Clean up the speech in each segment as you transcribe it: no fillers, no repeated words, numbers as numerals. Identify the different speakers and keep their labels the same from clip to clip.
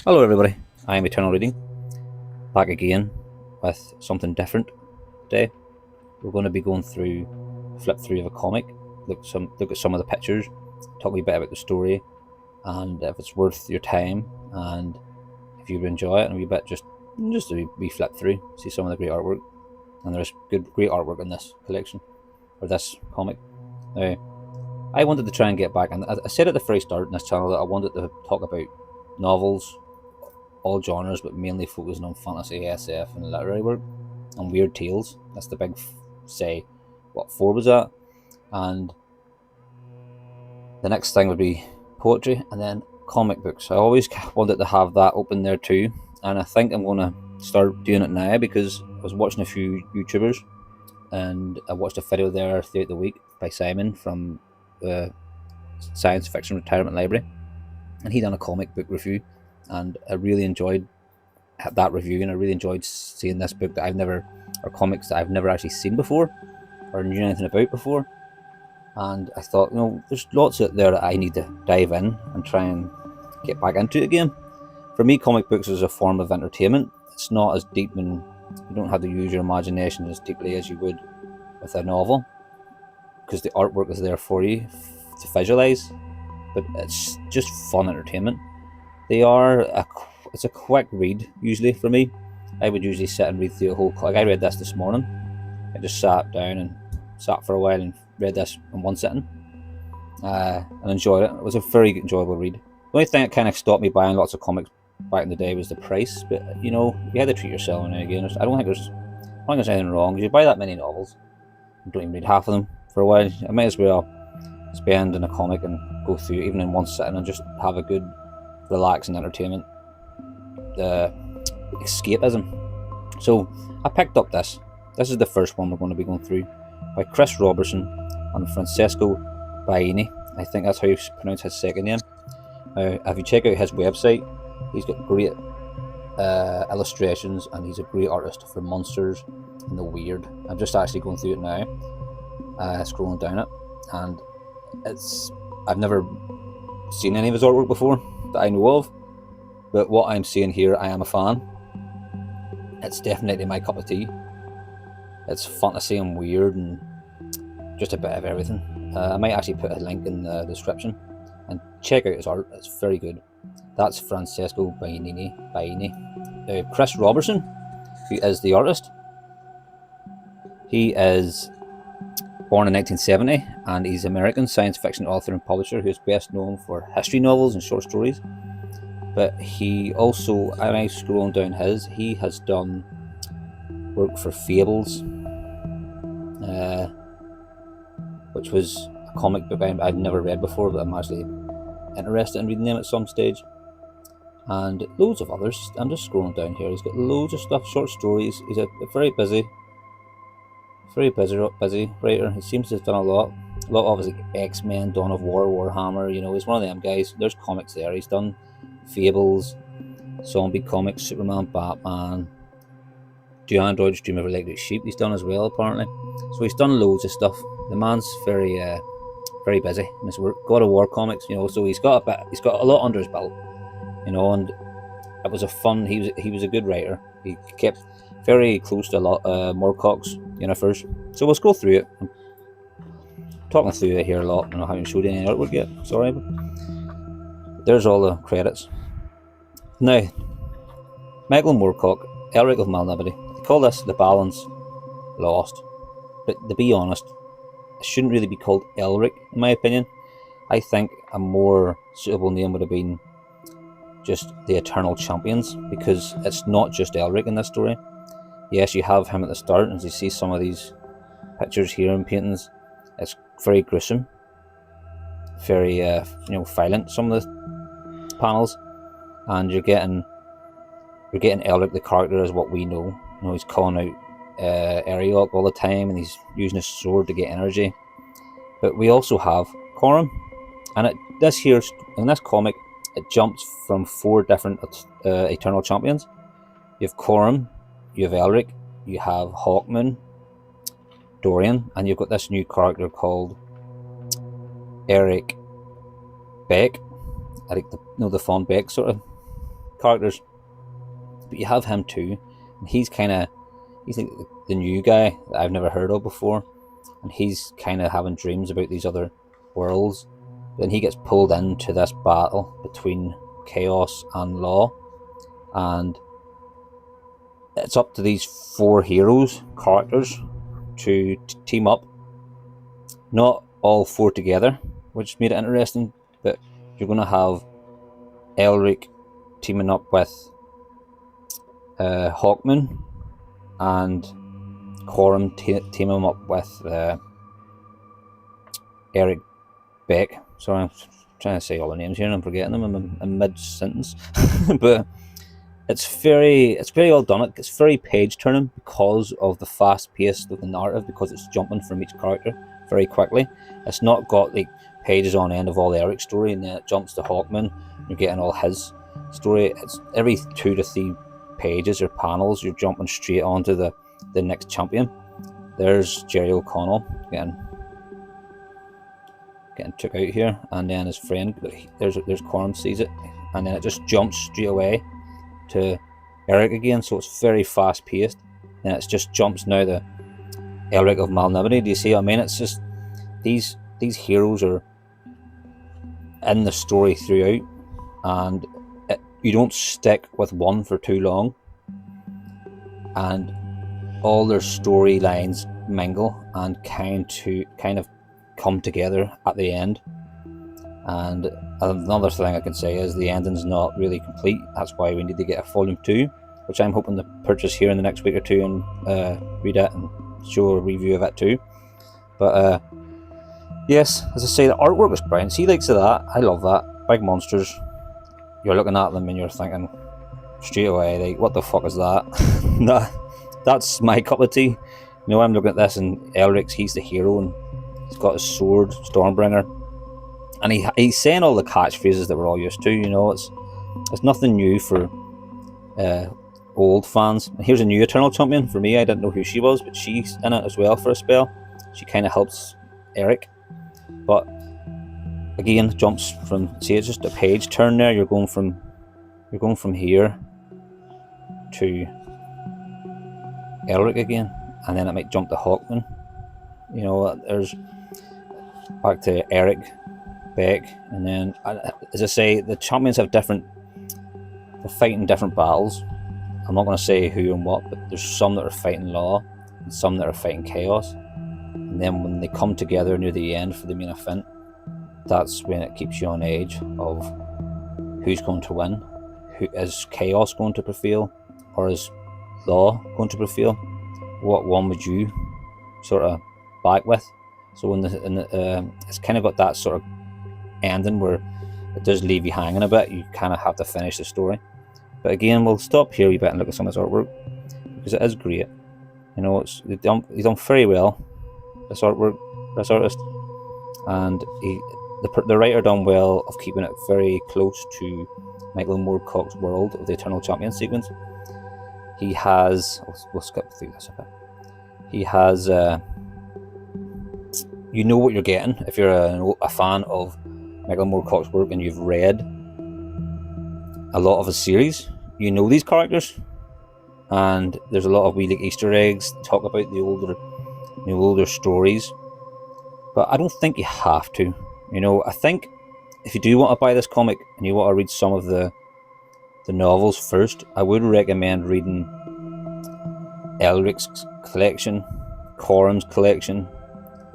Speaker 1: Hello everybody, I am Eternal Reading, back again with something different today. We're going to be going through, flip through of a comic, look at some of the pictures, talk a wee bit about the story, and if it's worth your time, and if you enjoy it, and a wee bit just a wee flip through, see some of the great artwork, and there's great artwork in this collection, or this comic. Now, I wanted to try and get back, and I said at the very start in this channel that I wanted to talk about novels, all genres, but mainly focusing on fantasy, SF, and literary work, and weird tales. That's the big, say, what four was that? And the next thing would be poetry, and then comic books. I always wanted to have that open there too, and I think I'm going to start doing it now because I was watching a few YouTubers, and I watched a video there throughout the week by Simon from the Science Fiction Retirement Library, and he done a comic book review, and I really enjoyed that review, and I really enjoyed seeing this book that or comics that I've never actually seen before or knew anything about before. And I thought, there's lots out there that I need to dive in and try and get back into it again. For me, comic books is a form of entertainment. It's not as deep, and you don't have to use your imagination as deeply as you would with a novel, because the artwork is there for you to visualize, but it's just fun entertainment. It's a quick read usually for me. I would usually sit and read through a whole. Like I read this morning. I just sat down and sat for a while and read this in one sitting, and enjoyed it. It was a very enjoyable read. The only thing that kind of stopped me buying lots of comics back in the day was the price. But you had to treat yourself. And again, I don't think there's anything wrong. If you buy that many novels, and don't even read half of them for a while, I might as well spend in a comic and go through it even in one sitting and just have a good, relaxing entertainment. Escapism. So I picked up this. This is the first one we're going to be going through, by Chris Robertson and Francesco Baini. I think that's how you pronounce his second name. If you check out his website, he's got great illustrations, and he's a great artist for monsters and the weird. I'm just actually going through it now, scrolling down it, and I've never seen any of his artwork before that I know of, but what I'm seeing here, I am a fan. It's definitely my cup of tea. It's fantasy and weird and just a bit of everything. I might actually put a link in the description and check out his art. It's very good. That's Francesco Baini. Chris Robertson, who is the artist, he is born in 1970, and he's an American science fiction author and publisher who is best known for history novels and short stories. But he also, and I'm scrolling down he has done work for Fables, which was a comic book I've never read before, but I'm actually interested in reading them at some stage. And loads of others. I'm just scrolling down here. He's got loads of stuff, short stories. He's a very busy writer. He seems to have done a lot of X-Men, Dawn of War, Warhammer. He's one of them guys. There's comics there. He's done Fables, zombie comics, Superman, Batman, Do Androids Dream of Electric Sheep. He's done as well, apparently. So he's done loads of stuff. The man's very busy in his work. God of War comics, so he's got a lot under his belt, and it was he was a good writer. He kept very close to a lot Moorcock's universe. So we'll scroll through it. I'm talking through it here a lot, and I haven't showed any artwork yet. Sorry, but there's all the credits. Now, Michael Moorcock, Elric of Malnabity. They call this The Balance Lost, but to be honest, it shouldn't really be called Elric, in my opinion. I think a more suitable name would have been just The Eternal Champions, because it's not just Elric in this story. Yes, you have him at the start, and as you see some of these pictures here and paintings, it's very gruesome, very violent, some of the panels, and you're getting Elric, the character, as what we know. He's calling out Ariok all the time, and he's using his sword to get energy. But we also have Corum, and in this comic, it jumps from 4 different Eternal Champions. You have Corum, you have Elric, you have Hawkmoon, Dorian, and you've got this new character called Eric Beck. I think the Fawn Beck sort of characters, but you have him too, and he's like the new guy that I've never heard of before, and he's kind of having dreams about these other worlds. Then he gets pulled into this battle between chaos and law, and it's up to these 4 heroes characters to team up. Not all 4 together, which made it interesting, but you're going to have Elric teaming up with Hawkman, and Corum teaming up with Eric Beck. Sorry, I'm trying to say all the names here and I'm forgetting them in mid-sentence. But it's very well done. It's very page-turning because of the fast pace of the narrative, because it's jumping from each character very quickly. It's not got like pages on end of all Eric's story and then it jumps to Hawkman. You're getting all his story. It's every 2 to 3 pages or panels you're jumping straight onto the next champion. There's Jerry O'Connell getting took out here, and then his friend, there's Corum sees it, and then it just jumps straight away to Eric again, so it's very fast paced. And it just jumps now to Elric of Malnivity. Do you see what I mean? It's just these heroes are in the story throughout, and you don't stick with one for too long, and all their storylines mingle and kind of come together at the end. And another thing I can say is the ending's not really complete. That's why we need to get a volume 2, which I'm hoping to purchase here in the next week or 2 and read it and show a review of it too. But yes, as I say, the artwork is brilliant. See, likes of that. I love that. Big monsters. You're looking at them and you're thinking straight away, like, what the fuck is that? That's my cup of tea. You know, I'm looking at this and Elric, he's the hero and he's got his sword, Stormbringer, and he's saying all the catchphrases that we're all used to. You know, it's nothing new for old fans. Here's a new Eternal Champion for me. I didn't know who she was, but she's in it as well for a spell. She kind of helps Eric, but again, jumps from, see, it's just a page turn there. You're going from here to Elric again, and then it might jump to Hawkman. You know, there's back to Eric Beck, and then, as I say, the champions have they're fighting different battles. I'm not going to say who and what, but there's some that are fighting law and some that are fighting chaos, and then when they come together near the end for the main event, that's when it keeps you on edge of who's going to win. Is chaos going to prevail, or is law going to prevail? What one would you sort of back with? So it's kind of got that sort of ending where it does leave you hanging a bit. You kind of have to finish the story. But again, we'll stop here a bit and look at some of his artwork, because it is great. You know, he's done very well, this artist, and the writer done well of keeping it very close to Michael Moorcock's world of the Eternal Champion sequence. He has, we'll skip through this a bit. He has, you know what you're getting if you're a fan of Michael Moorcock's work and you've read a lot of his series. You know these characters, and there's a lot of wee like Easter eggs talk about the older stories. But I don't think you have to. You know, I think if you do want to buy this comic and you want to read some of the novels first, I would recommend reading Elric's collection, Corum's collection,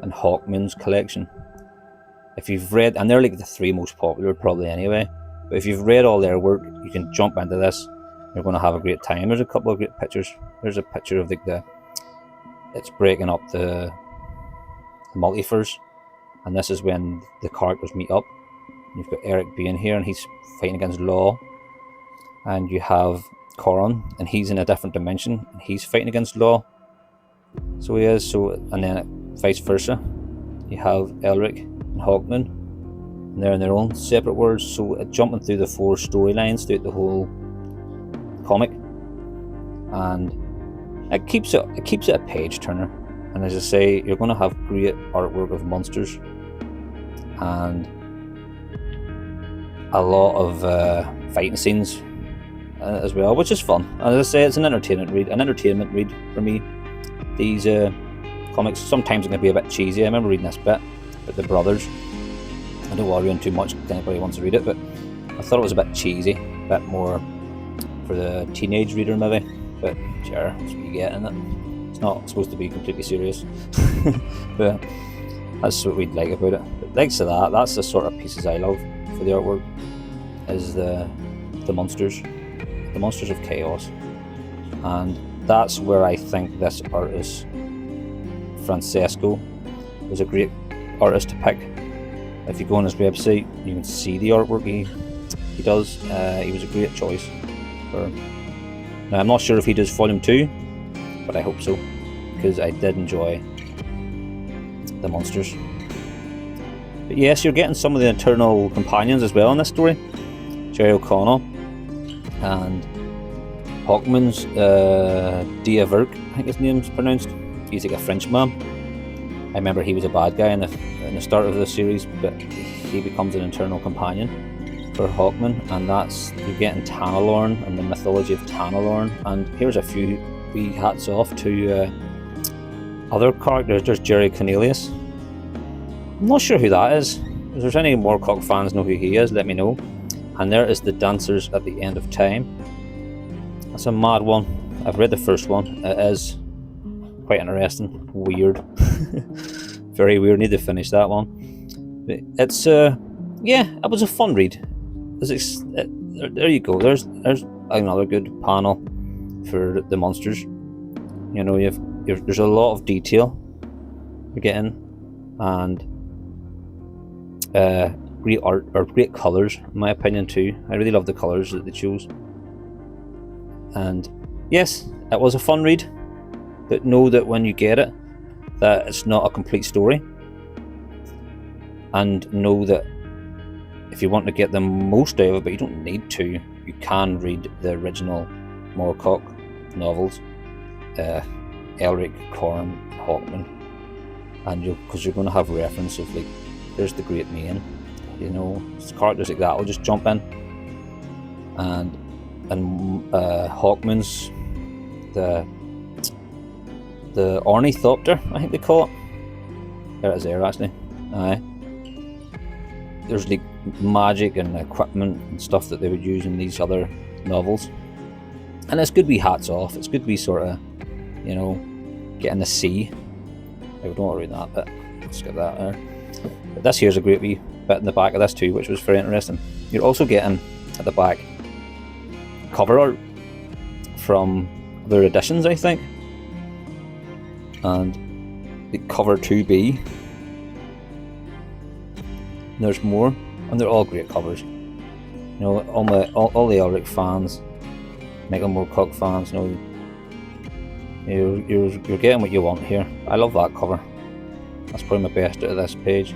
Speaker 1: and Hawkman's collection. If you've read, and they're like the 3 most popular probably anyway, but if you've read all their work, you can jump into this. You're going to have a great time. There's a couple of great pictures. There's a picture of it's breaking up the multiverse, and this is when the characters meet up. You've got Eric being here and he's fighting against Law, and you have Corum and he's in a different dimension and he's fighting against Law. So he is. So, and then vice versa, you have Elric and Hawkman, and they're in their own separate worlds. So jumping through the 4 storylines throughout the whole comic, and it keeps it a page turner. And as I say, you're going to have great artwork of monsters and a lot of fighting scenes as well, which is fun. As I say, it's an entertainment read for me. These comics sometimes can be a bit cheesy. I remember reading this bit with the brothers. I don't worry on too much if anybody wants to read it, but I thought it was a bit cheesy, a bit more for the teenage reader maybe. But sure, that's what you get in it. It's not supposed to be completely serious, but that's what we'd like about it. But thanks to that, that's the sort of pieces I love for the artwork, is the monsters of chaos, and that's where I think this artist Francesco was a great artist to pick. If you go on his website, you can see the artwork he does. He was a great choice for. Now I'm not sure if he does volume 2, but I hope so, because I did enjoy the monsters. But yes, you're getting some of the internal companions as well in this story. Jerry O'Connell and Hawkman's Elric, I think his name's pronounced. He's like a Frenchman. I remember he was a bad guy in the start of the series, but he becomes an internal companion for Hawkman, and that's, you're getting Tanalorn and the mythology of Tanalorn. And here's a few wee hats off to other characters. There's Jerry Cornelius. I'm not sure who that is. If there's any Moorcock fans know who he is, let me know. And there is the Dancers at the End of Time. That's a mad one. I've read the first one. It is quite interesting. Weird. Very weird. Need to finish that one. But it's yeah, it was a fun read. There you go. There's another good panel for the monsters. You know, there's a lot of detail you're getting, and great art, or great colours in my opinion too. I really love the colours that they chose. And yes, it was a fun read, but know that when you get it, that it's not a complete story, and know that if you want to get the most out of it, but you don't need to, you can read the original Moorcock novels, Elric, Corn, Hawkman, and because you're going to have reference of, like, there's the Great Mane, you know, characters like that will just jump in, and Hawkman's the Ornithopter, I think they call it. There it is there, actually. Aye. There's like magic and equipment and stuff that they would use in these other novels. And it's good to be hats off. It's good to be sort of, you know, getting to see. I don't want to read that bit. Let's get that there. But this here's a great wee bit in the back of this too, which was very interesting. You're also getting at the back cover art from other editions, I think. And the cover 2B. There's more, and they're all great covers. You know, all the Elric fans, Michael Moorcock fans, you know, you're getting what you want here. I love that cover. That's probably my best out of this page.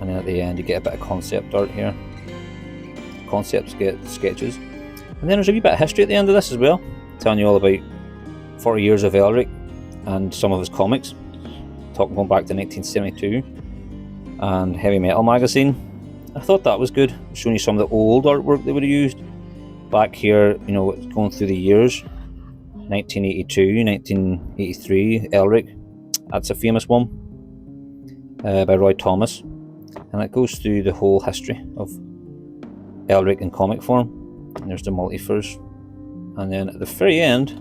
Speaker 1: And then at the end, you get a bit of concept art here. Concept sketches. And then there's a wee bit of history at the end of this as well, telling you all about 40 years of Elric and some of his comics, going back to 1972, and Heavy Metal magazine. I thought that was good, showing you some of the old artwork they would have used back here, you know, going through the years. 1982, 1983, Elric, that's a famous one, by Roy Thomas, and it goes through the whole history of Elric in comic form. And there's the multiverse, and then at the very end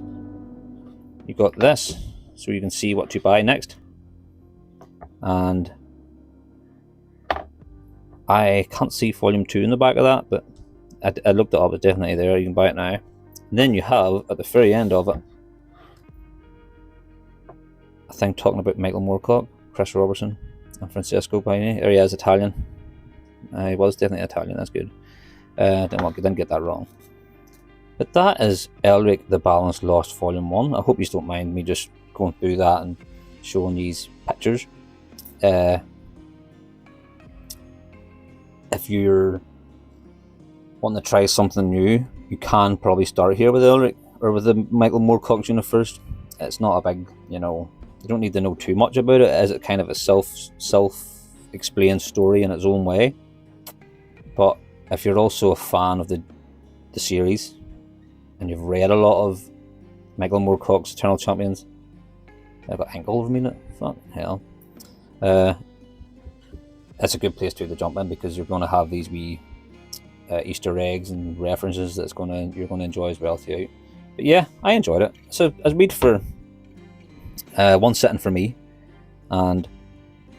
Speaker 1: you got this, so you can see what to buy next. And I can't see volume 2 in the back of that, but I looked it up, it's definitely there, you can buy it now. And then you have, at the very end of it, a thing talking about Michael Moorcock, Chris Robertson, and Francesco Paini. There he is, Italian. He was definitely Italian, that's good. Didn't get that wrong. But that is Elric the Balance Lost Volume 1. I hope you don't mind me just going through that and showing these pictures. If you're wanting to try something new, you can probably start here with Elric, or with the Michael Moorcock universe. It's not a big, you know, you don't need to know too much about it, as it's kind of a self-explained story in its own way. But if you're also a fan of the the series and you've read a lot of Michael Moorcock's Eternal Champions, I've got ankle over me. Fuck hell. That's a good place to jump in, because you're going to have these wee Easter eggs and references you're going to enjoy as well throughout. But yeah, I enjoyed it. So I read for one sitting for me, and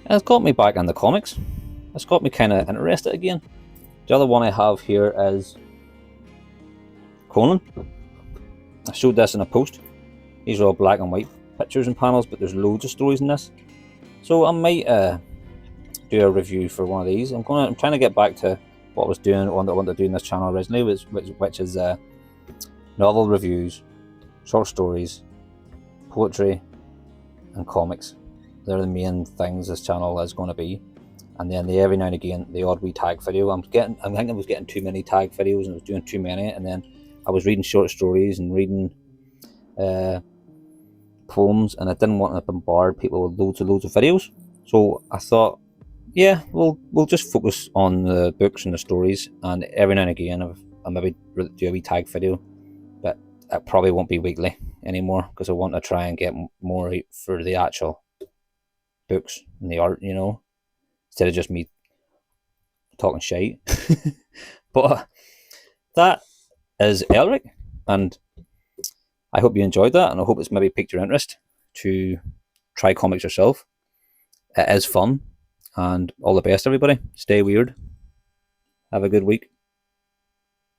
Speaker 1: it's got me back in the comics. It's got me kind of interested again. The other one I have here is Conan. I showed this in a post. These are all black and white pictures and panels, but there's loads of stories in this. So I might do a review for one of these. I'm trying to get back to what I was doing, what I wanted to do in this channel originally, which is novel reviews, short stories, poetry, and comics. They're the main things this channel is going to be. And then every now and again, the odd wee tag video. I think I was getting too many tag videos and I was doing too many. And then I was reading short stories and reading poems, and I didn't want to bombard people with loads of videos. So I thought, yeah, we'll just focus on the books and the stories. And every now and again, I'll maybe do a wee tag video, but it probably won't be weekly anymore, because I want to try and get more for the actual books and the art, instead of just me talking shite. But that is Elric, and I hope you enjoyed that, and I hope it's maybe piqued your interest to try comics yourself. It is fun, and all the best, everybody. Stay weird. Have a good week.